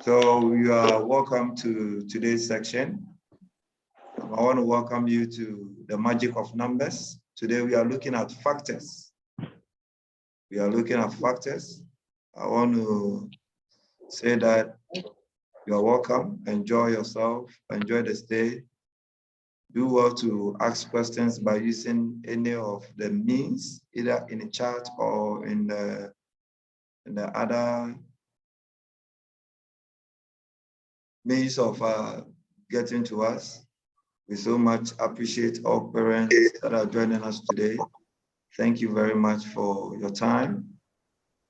So you are welcome to today's section. I want to welcome you to the magic of numbers. Today we are looking at factors. We are looking at factors. I want to say that you are welcome. Enjoy yourself. Enjoy the stay. Do well to ask questions by using any of the means, either in the chat or in the other means of getting to us. We so much appreciate all parents that are joining us today. Thank you very much for your time.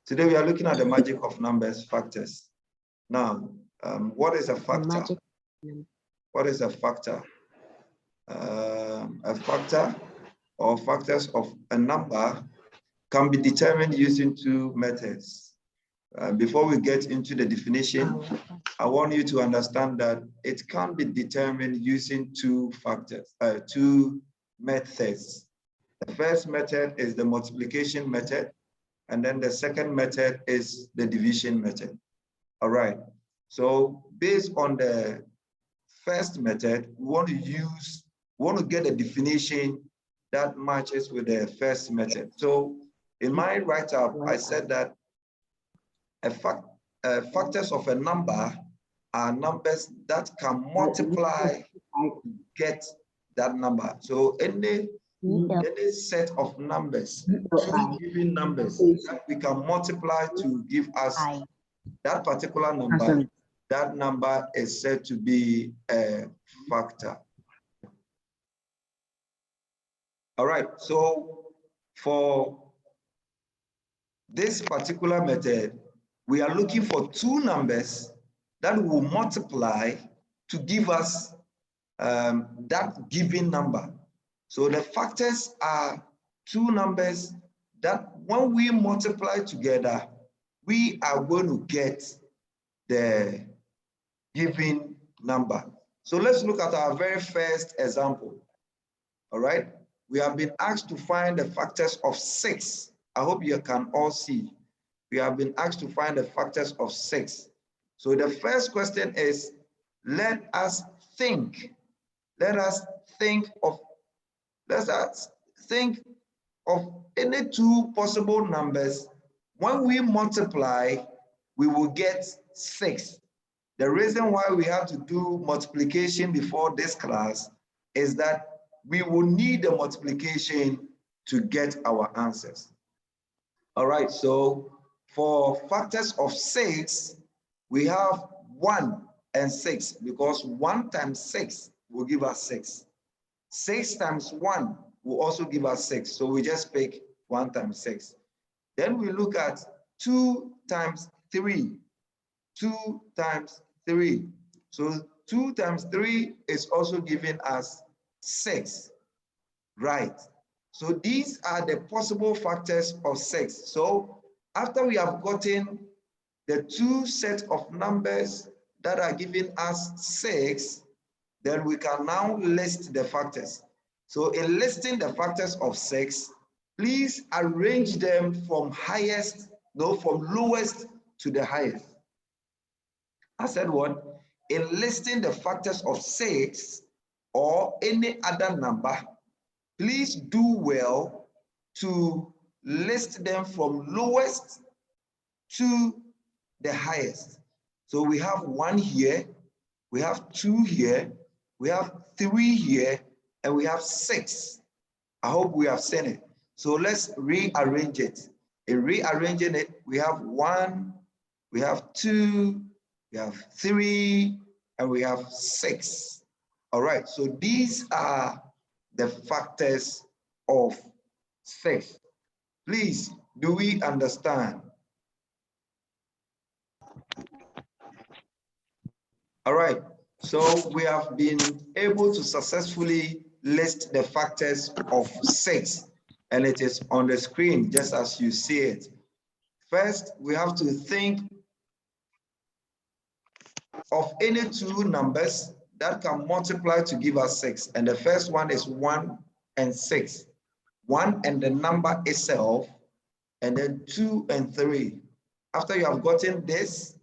Today we are looking at the magic of numbers, factors. Now, what is a factor? What is a factor? A factor or factors of a number can be determined using two methods. Before we get into the definition, I want you to understand that it can be determined using two methods. The first method is the multiplication method, and then the second method is the division method. All right. So based on the first method, we want to get a definition that matches with the first method. So in my write-up, I said that factors of a number are numbers that can multiply to get that number. So any set of numbers, two given numbers that we can multiply to give us that particular number, that number is said to be a factor. All right, so for this particular method, we are looking for two numbers that will multiply to give us that given number. So the factors are two numbers that when we multiply together, we are going to get the given number. So let's look at our very first example. All right, we have been asked to find the factors of 6. I hope you can all see. We have been asked to find the factors of 6. So the first question is, let us think of any two possible numbers. When we multiply, we will get 6. The reason why we have to do multiplication before this class is that we will need the multiplication to get our answers. All right, so for factors of 6, we have 1 and 6, because 1 times 6 will give us 6. 6 times 1 will also give us 6. So we just pick 1 times 6. Then we look at 2 times 3. 2 times 3. So 2 times 3 is also giving us 6. Right. So these are the possible factors of 6. So after we have gotten the two sets of numbers that are giving us 6, then we can now list the factors. So in listing the factors of 6, please arrange them from lowest to the highest. I said what? In listing the factors of 6 or any other number, please do well to list them from lowest to the highest. So we have 1 here, we have 2 here, we have 3 here, and we have 6. I hope we have seen it. So let's rearrange it. In rearranging it, we have 1, we have 2, we have 3, and we have 6. All right, so these are the factors of 6. Please, do we understand? All right, so we have been able to successfully list the factors of 6, and it is on the screen just as you see it. First, we have to think of any two numbers that can multiply to give us 6, and the first one is 1 and 6. 1 and the number itself, and then 2 and 3. After you have gotten this,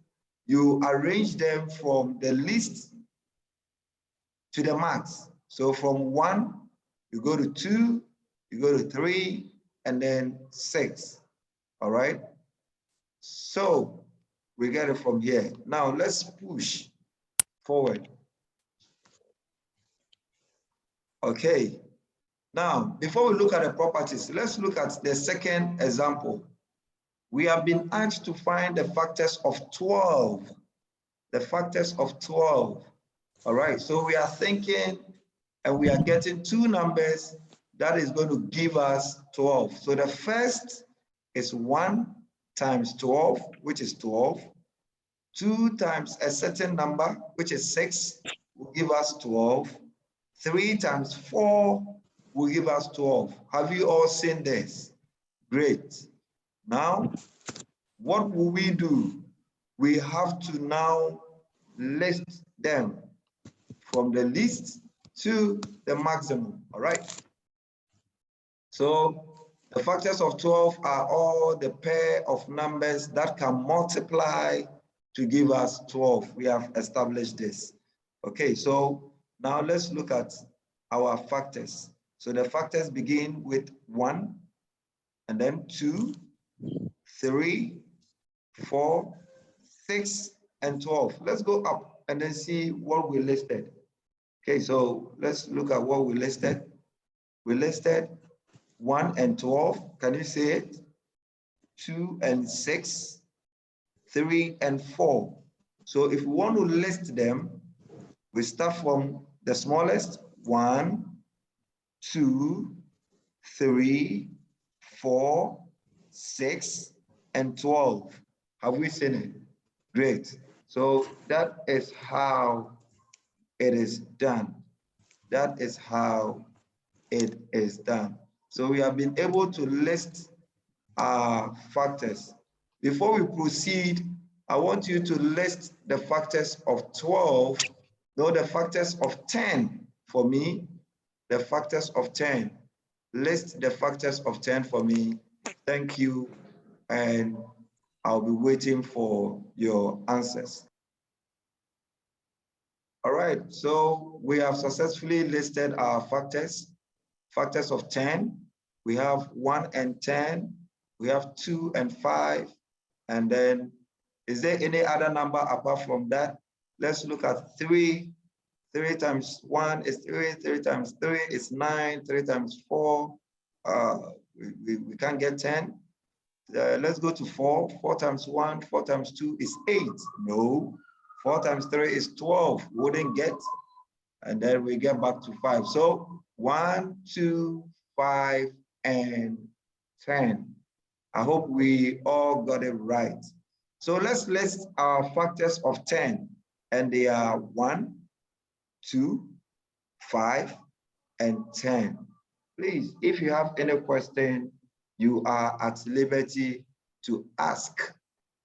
you arrange them from the least to the max. So from 1, you go to 2, you go to 3, and then 6. All right? So we get it from here. Now let's push forward. Okay. Now, before we look at the properties, let's look at the second example. We have been asked to find the factors of 12. The factors of 12. All right, so we are thinking and we are getting two numbers that is going to give us 12. So the first is 1 times 12, which is 12. 2 times a certain number, which is 6, will give us 12. 3 times 4 will give us 12. Have you all seen this? Great. Now, what will we do? We have to now list them from the least to the maximum, all right? So the factors of 12 are all the pair of numbers that can multiply to give us 12. We have established this. Okay, so now let's look at our factors. So the factors begin with 1, and then 2, 3, 4, 6, and 12. Let's go up and then see what we listed. Okay, so let's look at what we listed. We listed 1 and 12. Can you see it? 2 and 6, 3 and 4. So if we want to list them, we start from the smallest, 1, 2, 3, 4, 6, and 12. Have we seen it? Great. So that is how it is done. That is how it is done. So we have been able to list our factors. Before we proceed, I want you to list the factors of 12, no, the factors of 10 for me, the factors of 10. List the factors of 10 for me. Thank you, and I'll be waiting for your answers. All right, so we have successfully listed our factors. Factors of 10, we have 1 and 10, we have 2 and 5, and then is there any other number apart from that? Let's look at 3. 3 times 1 is 3, 3 times 3 is 9, 3 times 4, we can't get 10. Let's go to 4. 4 times 1, 4 times 2 is 8. No. 4 times 3 is 12. Wouldn't get. And then we get back to 5. So 1, 2, 5, and 10. I hope we all got it right. So let's list our factors of 10. And they are 1, 2, 5, and 10. Please, if you have any question, you are at liberty to ask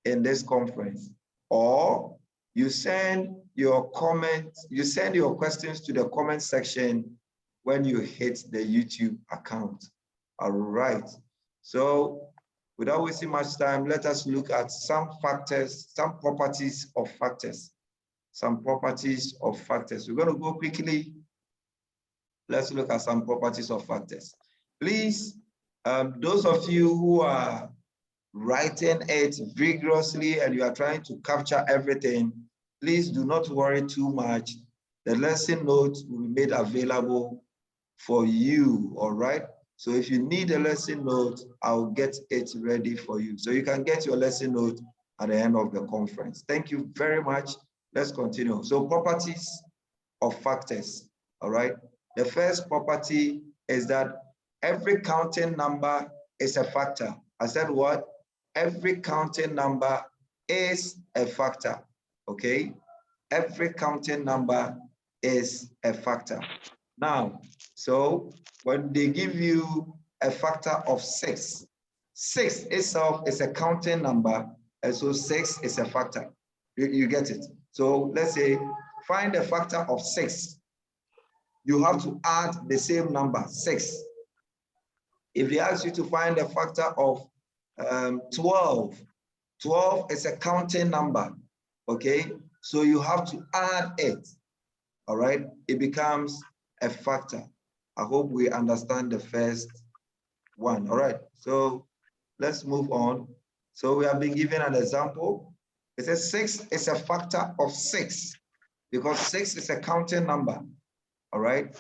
in this conference, or you send your comments, you send your questions to the comment section when you hit the YouTube account. All right. So without wasting much time, let us look at some factors, some properties of factors. Some properties of factors. We're going to go quickly. Let's look at some properties of factors. Please, those of you who are writing it vigorously and you are trying to capture everything, please do not worry too much. The lesson notes will be made available for you, all right? So if you need a lesson note, I'll get it ready for you. So you can get your lesson note at the end of the conference. Thank you very much. Let's continue. So properties of factors, all right? The first property is that every counting number is a factor. I said what? Every counting number is a factor, okay? Every counting number is a factor. Now, so when they give you a factor of 6, 6 itself is a counting number, and so 6 is a factor. You get it? So let's say, find a factor of 6. You have to add the same number, 6. If they ask you to find a factor of 12. 12 is a counting number, okay? So you have to add it, all right? It becomes a factor. I hope we understand the first one, all right? So let's move on. So we have been given an example. It says 6 is a factor of 6 because 6 is a counting number, all right?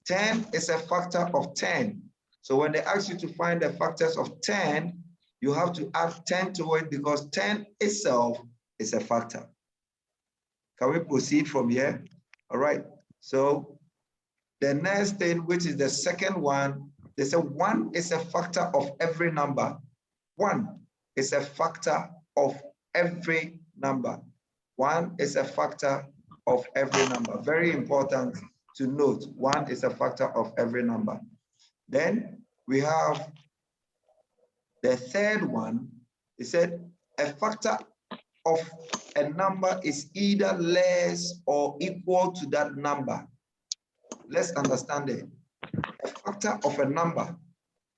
10 is a factor of 10. So when they ask you to find the factors of 10, you have to add 10 to it because 10 itself is a factor. Can we proceed from here? All right. So the next thing, which is the second one, they say 1 is a factor of every number. 1 is a factor of every number. 1 is a factor of every number. Very important to note. 1 is a factor of every number. Then we have the third one. It said a factor of a number is either less or equal to that number. Let's understand it. A factor of a number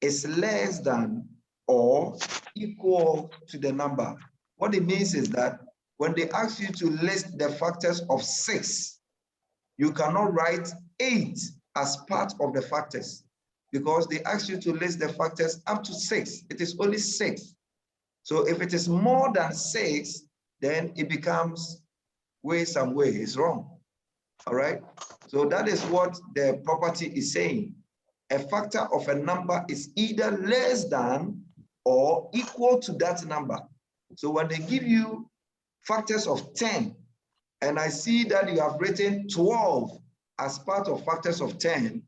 is less than or equal to the number. What it means is that when they ask you to list the factors of 6, you cannot write 8 as part of the factors because they ask you to list the factors up to 6. It is only 6. So if it is more than 6, then it becomes some way. It's wrong. All right. So that is what the property is saying. A factor of a number is either less than or equal to that number. So when they give you factors of 10, and I see that you have written 12 as part of factors of 10,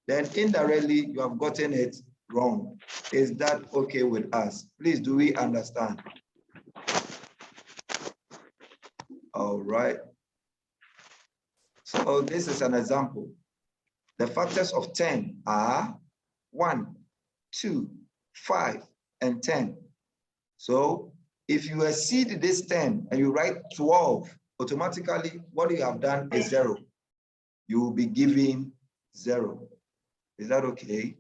then indirectly you have gotten it wrong. Is that okay with us? Please, do we understand? All right. So this is an example. The factors of 10 are 1, 2, 5, and 10. So if you exceed this 10 and you write 12, automatically what you have done is 0. You will be given 0. Is that okay?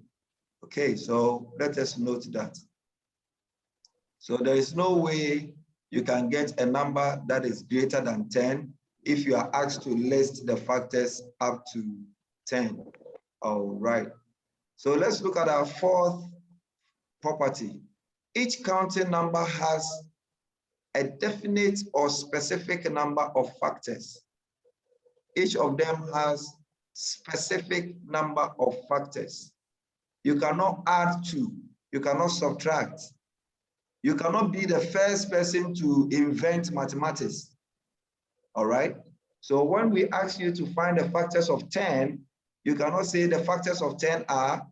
Okay, so let us note that. So there is no way you can get a number that is greater than 10 if you are asked to list the factors up to 10. All right. So let's look at our fourth property. Each counting number has a definite or specific number of factors. Each of them has specific number of factors. You cannot add to, you cannot subtract. You cannot be the first person to invent mathematics. All right. So when we ask you to find the factors of 10, you cannot say the factors of 10 are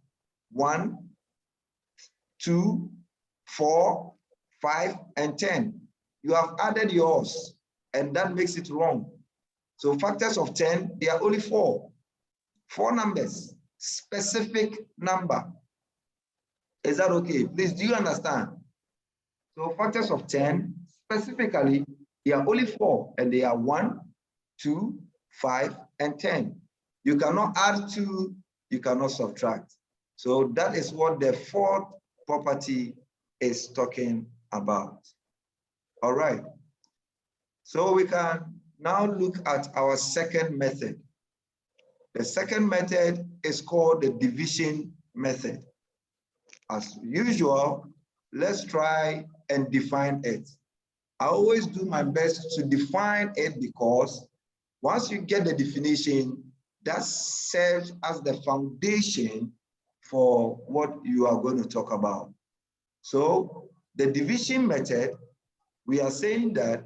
1, 2, 4, 5, and 10. You have added yours, and that makes it wrong. So factors of 10, they are only 4. 4 numbers, specific number. Is that okay? Please, do you understand? So factors of 10, specifically, they are only 4, and they are 1, 2, 5, and 10. You cannot add 2, you cannot subtract. So that is what the fourth property is talking about. All right. So we can now look at our second method. The second method is called the division method. As usual, let's try and define it. I always do my best to define it because once you get the definition, that serves as the foundation for what you are going to talk about. So the division method, we are saying that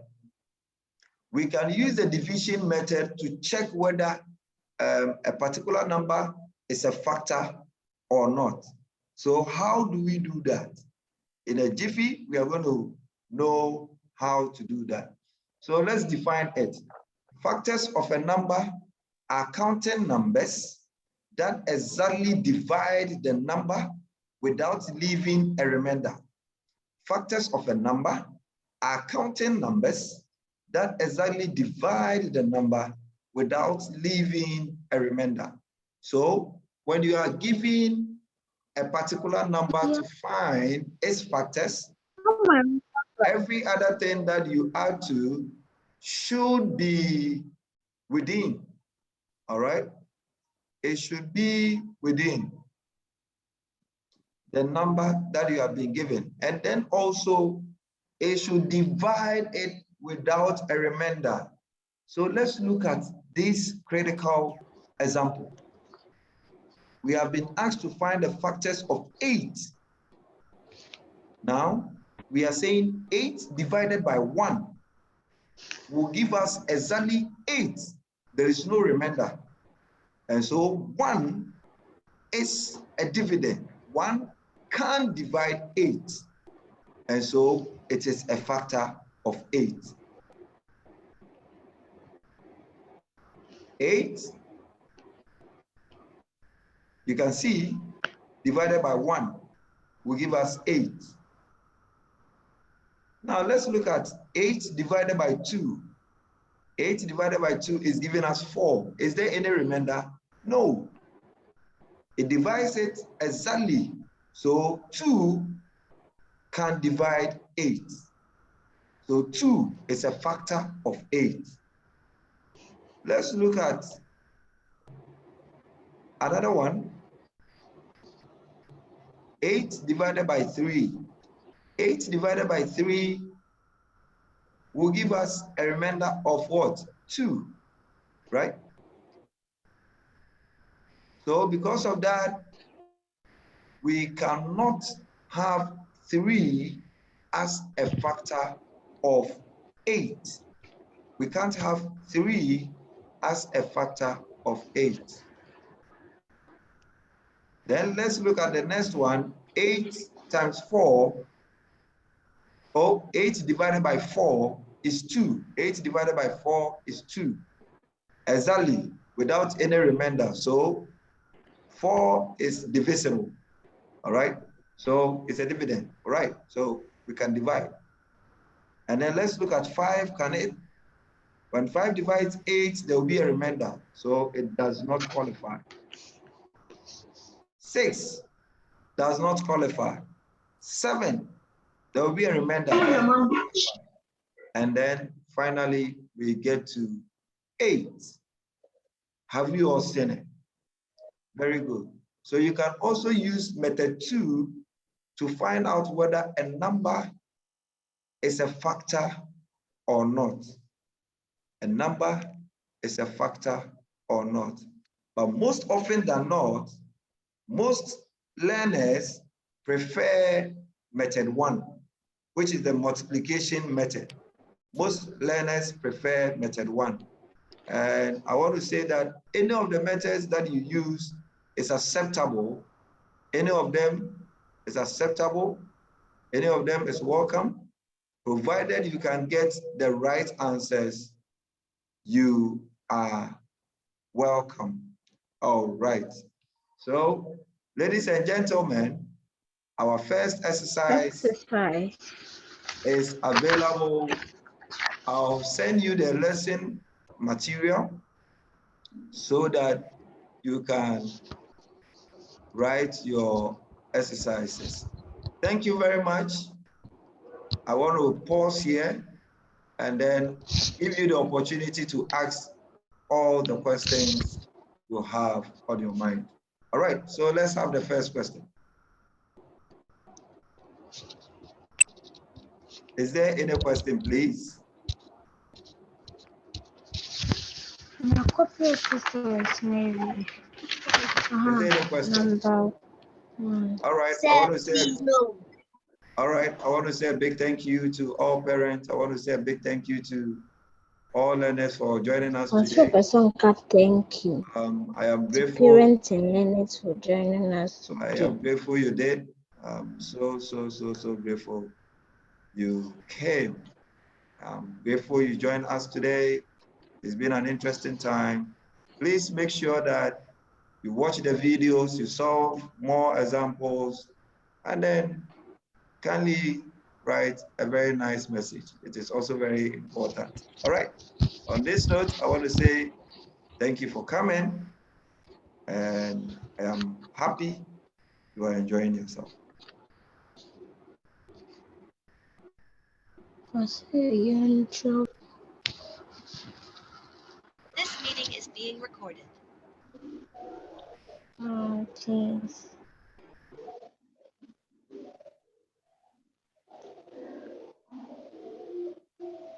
we can use the division method to check whether a particular number is a factor or not. So how do we do that? In a jiffy, we are going to know how to do that. So let's define it. Factors of a number are counting numbers that exactly divide the number without leaving a remainder. Factors of a number are counting numbers that exactly divide the number without leaving a remainder. So when you are given a particular number to find its factors, every other thing that you add to should be within. All right? It should be within the number that you have been given. And then also, it should divide it without a remainder. So let's look at this critical example. We have been asked to find the factors of 8. Now, we are saying 8 divided by 1 will give us exactly 8. There is no remainder. And so 1 is a dividend. 1 can divide 8. And so it is a factor of 8. 8, you can see, divided by 1 will give us 8. Now let's look at 8 divided by 2. 8 divided by 2 is giving us 4. Is there any remainder? No. It divides it exactly. So 2 can divide 8. So 2 is a factor of 8. Let's look at another one. 8 divided by 3. 8 divided by 3 will give us a remainder of what? 2, right? So because of that, we cannot have 3 as a factor of 8. We can't have 3 as a factor of 8. Then let's look at the next one. 8 times 4, or 8 divided by 4 is 2. 8 divided by 4 is 2. Exactly, without any remainder. So 4 is divisible. All right, so it's a dividend. All right, so we can divide. And then let's look at 5. Can it? When 5 divides 8, there will be a remainder, so it does not qualify. 6 does not qualify. 7, there will be a remainder. And then finally, we get to 8. Have you all seen it? Very good. So you can also use method 2 to find out whether a number is a factor or not. A number is a factor or not. But most often than not, most learners prefer method 1, which is the multiplication method. Most learners prefer method 1. And I want to say that any of the methods that you use is acceptable. Any of them is acceptable. Any of them is welcome, provided you can get the right answers. You are welcome. All right. So, ladies and gentlemen, our first exercise is available. I'll send you the lesson material so that you can write your exercises. Thank you very much. I want to pause here and then give you the opportunity to ask all the questions you have on your mind. All right, so let's have the first question. Is there any question, please? A copy of exercise, maybe. Is there any question? All right, I want to say all right, I want to say a big thank you to all parents. I want to say a big thank you to all learners for joining us today. Thank you. I am grateful. Parents and learners for joining us today. I am grateful you did. So grateful you came. I'm grateful you joined us today. It's been an interesting time. Please make sure that you watch the videos, you solve more examples, and then kindly write a very nice message. It is also very important. All right. On this note, I want to say thank you for coming, and I am happy you are enjoying yourself. Was a job. This meeting is being recorded. Oh, jeez.